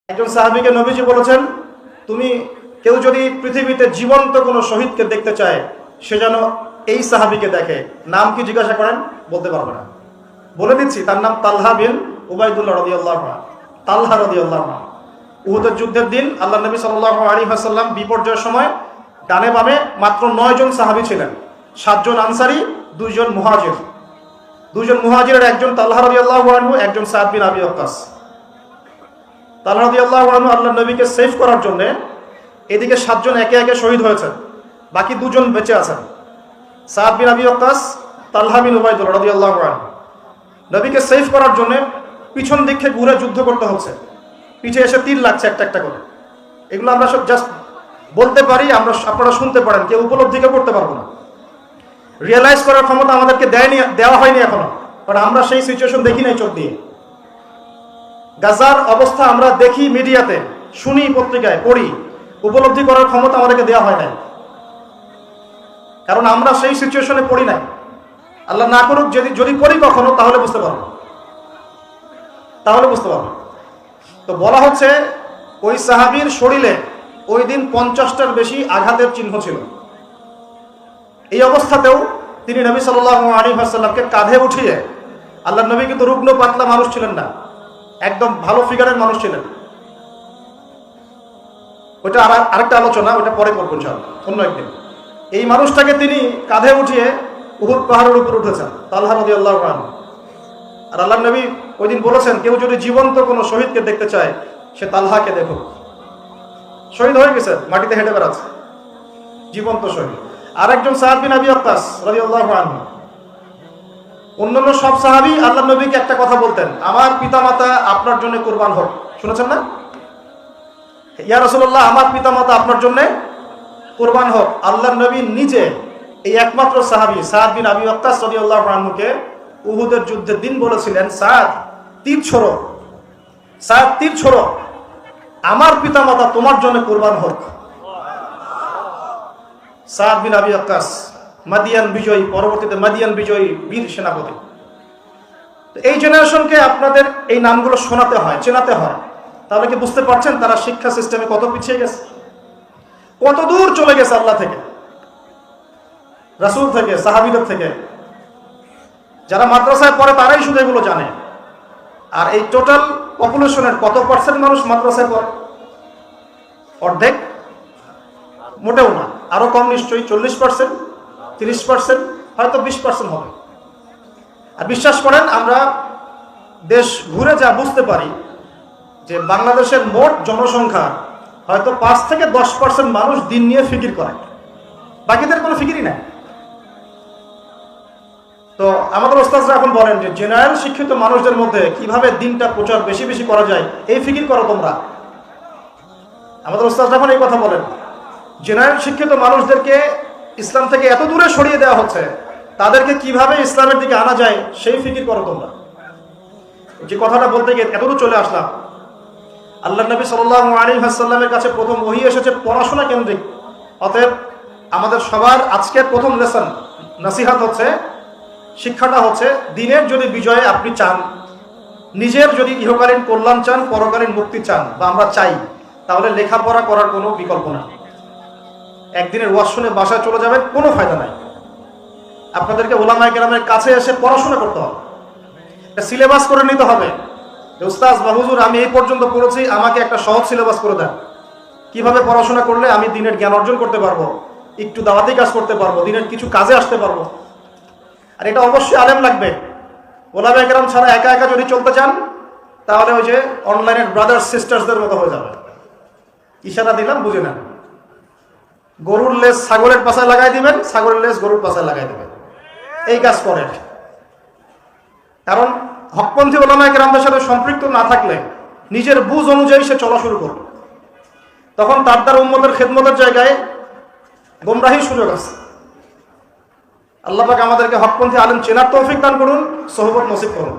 একজন সাহাবীকে নবীজি বলেছেন, তুমি কেউ যদি পৃথিবীতে জীবন্ত কোনো শহীদকে দেখতে চায় সে যেন এই সাহাবীকে দেখে। নাম কি জিজ্ঞাসা করেন, বলতে পারবে না। বলে দিচ্ছি, তার নাম তালহা বিন উবাইদুল্লাহ রাদিয়াল্লাহু আনহু। তালহা রাদিয়াল্লাহু আনহু উহুদের যুদ্ধের দিন আল্লাহ নবী সাল্লাল্লাহু আলাইহি ওয়াসাল্লাম বিপর্যয়ের সময় ডানে বামে মাত্র 9 জন সাহাবী ছিলেন। 7 জন আনসারী, 2 জন মুহাজির। 2 জন মুহাজিরের একজন তালহা রাদিয়াল্লাহু আনহু, একজন সাদ বিন আবি ওয়াক্কাস। তালহা রাদিয়াল্লাহু আনহু আল্লাহ নবীকে সেভ করার জন্য এদিকে 7 জন একে একে শহীদ হয়েছেন, বাকি 2 জন বেঁচে আছেন। সাদ বিন আবি ওয়াক্কাস, তালহা বিন উবাইদুল্লাহ রাদিয়াল্লাহু আনহু। নবীকে সেভ করার জন্য পিছন দিকে ঘুরে যুদ্ধ করতে হচ্ছে, পিছে এসে তীর লাগছে একটা একটা করে। এগুলো আমরা সব জাস্ট বলতে পারি, আপনারা শুনতে পারেন, কেউ উপলব্ধি করতে পারবো না। রিয়েলাইজ করার ক্ষমতা আমাদেরকে দেওয়া হয়নি এখনো, কারণ আমরা সেই সিচুয়েশন দেখি নাই চোখ দিয়ে। গাজার অবস্থা আমরা দেখি মিডিয়াতে, শুনি পত্রিকায়, পড়ি, উপলব্ধি করার ক্ষমতা আমাদেরকে দেওয়া হয় নাই, কারণ আমরা সেই সিচুয়েশনে পড়ি নাই। আল্লাহ না করুক, যদি পড়ি কখনো, তাহলে বুঝতে পারবো। তো বলা হচ্ছে ওই সাহাবীর শরীরে ওই দিন 50টার বেশি আঘাতের চিহ্ন ছিল। এই অবস্থাতেও তিনি নবী সাল্লাল্লাহু আলাইহি ওয়াসাল্লামকে কাঁধে উঠিয়ে, আল্লাহ নবী কিন্তু রুগ্ন পাতলা মানুষ ছিলেন না, একদম ভালো ফিগারের মানুষ ছিলেন। ওটা আরেকটা আলোচনা, ওটা পরে করবো ইনশাআল্লাহ অন্য একদিন। এই মানুষটাকে তিনি কাঁধে উঠিয়ে উহুদ পাহাড়ের উপর উঠেছেন, তালহা রাদিয়াল্লাহু আনহু। আর আল্লাহ নবী ওই দিন বলেছেন, কেউ যদি জীবন্ত কোনো শহীদকে দেখতে চায় সে তালহাকে দেখো। শহীদ হয়ে গেছে, মাটিতে হেঁটে বেড়াচ্ছে, জীবন্ত শহীদ। আরেকজন সাদ বিন আবি ওয়াক্কাস রাদিয়াল্লাহু আনহু। অন্যান্য সব সাহাবী আল্লাহ নবীকে একটা কথা বলতেন, আমার পিতামাতা আপনার জন্য কুরবান হোক। শুনেছেন না? ইয়া রাসূলুল্লাহ, আমার পিতামাতা আপনার জন্য কুরবান হোক। আল্লাহ নবী নিজে এই একমাত্র সাহাবী সাদ বিন আবি ওয়াক্কাস রাদিয়াল্লাহু আনহুকে উহুদের যুদ্ধের দিন বলেছিলেন, সাদ তীর ছোড়ো, সাদ তীর ছোড়ো, আমার পিতামাতা তোমার জন্য কুরবান হোক। সাদ বিন আবি ওয়াক্কাস মাদিয়ান বিজয়ী, পরবর্তীতে মাদিয়ান বিজয়ী বীর সেনাপতি। এই জেনারেশনকে আপনাদের এই নামগুলো শোনাতে হয়, চেনাতে হয়, তাহলে কি বুঝতে পারছেন তারা শিক্ষা সিস্টেমে কত পিছিয়ে গেছে, কত দূর চলে গেছে আল্লাহ থেকে, রাসূল থেকে, সাহাবীদের থেকে। যারা মাদ্রাসায় পড়ে তারাই শুধু এগুলো জানে। আর এই টোটাল পপুলেশনের কত পার্সেন্ট মানুষ মাদ্রাসায় পড়ে? অর্ধেক? মোটেও না, আরো কম নিশ্চয়ই। 40%, 30%, হয়তো 20% হবে। আর বিশ্বাস করেন, আমরা দেশ ঘুরে যা বুঝতে পারি যে বাংলাদেশের মোট জনসংখ্যা হয়তো 5 থেকে 10% মানুষ দিন নিয়ে ফিকির করে, বাকিদের কোনো ফিকিরই নাই। তো আমাদের ওস্তাদরা এখন বলেন যে জেনারেল শিক্ষিত মানুষদের মধ্যে কিভাবে দিনটা প্রচার বেশি বেশি করা যায়, এই ফিকির করো তোমরা। আমাদের ওস্তাদরা এখন এই কথা বলেন, জেনারেল শিক্ষিত মানুষদেরকে ইসলাম থেকে এত দূরে সরিয়ে দেওয়া হচ্ছে, তাদেরকে কিভাবে ইসলামের দিকে আনা যায় সেই ফিকির করো তোমরা। যে কথাটা বলতে গিয়ে এতদূর চলে আসলাম। আল্লাহ নবী সাল্লাল্লাহু আলাইহি ওয়াসাল্লামের কাছে প্রথম ওহী এসেছে পড়াশোনা কেন্দ্রিক। অতএব আমাদের সবার আজকের প্রথম লেসন, নসিহত হচ্ছে, শিক্ষাটা হচ্ছে, দিনের যদি বিজয়ে আপনি চান, নিজের যদি ইহকালীন কল্যাণ চান, পরকালীন মুক্তি চান, বা আমরা চাই, তাহলে লেখাপড়া করার কোনো বিকল্প নেই। একদিনের ওয়াজ শুনে বাসায় চলে যাবেন, কোনো ফায়দা নাই। আপনাদেরকে উলামায়ে কেরামের কাছে এসে পড়াশোনা করতে হবে, সিলেবাস করে নিতে হবে। উস্তাদ বা হুজুর, আমি এই পর্যন্ত পড়েছি, আমাকে একটা সহজ সিলেবাস করে দেন, কিভাবে পড়াশোনা করলে আমি দিনের জ্ঞান অর্জন করতে পারবো, একটু দাওয়াতি কাজ করতে পারবো, দিনের কিছু কাজে আসতে পারবো। আর এটা অবশ্যই আলেম লাগবে। উলামায়ে কেরাম ছাড়া একা একা যদি চলতে চান, তাহলে ওই যে অনলাইনের ব্রাদার্স সিস্টার্সদের মতো হয়ে যাবে। ইশারা দিলাম, বুঝে নেন। গরুর লেজ ছাগলের পাছায় লাগাই দিবেন, ছাগলের লেজ গরুর পাছায় লাগাই দিবেন, এই কাজ করেন। কারণ হকপন্থী উলামায়ে কেরামদের সাথে সম্পৃক্ত না থাকলে নিজের বুঝ অনুযায়ী সে চলা শুরু করবে, তখন তার দ্বারা উম্মতের খেদমতের জায়গায় গোমরাহির সুযোগ আছে। আল্লাহ পাক আমাদেরকে হকপন্থী আলেম চেনার তৌফিক দান করুন, সোহবত নসিব করুন।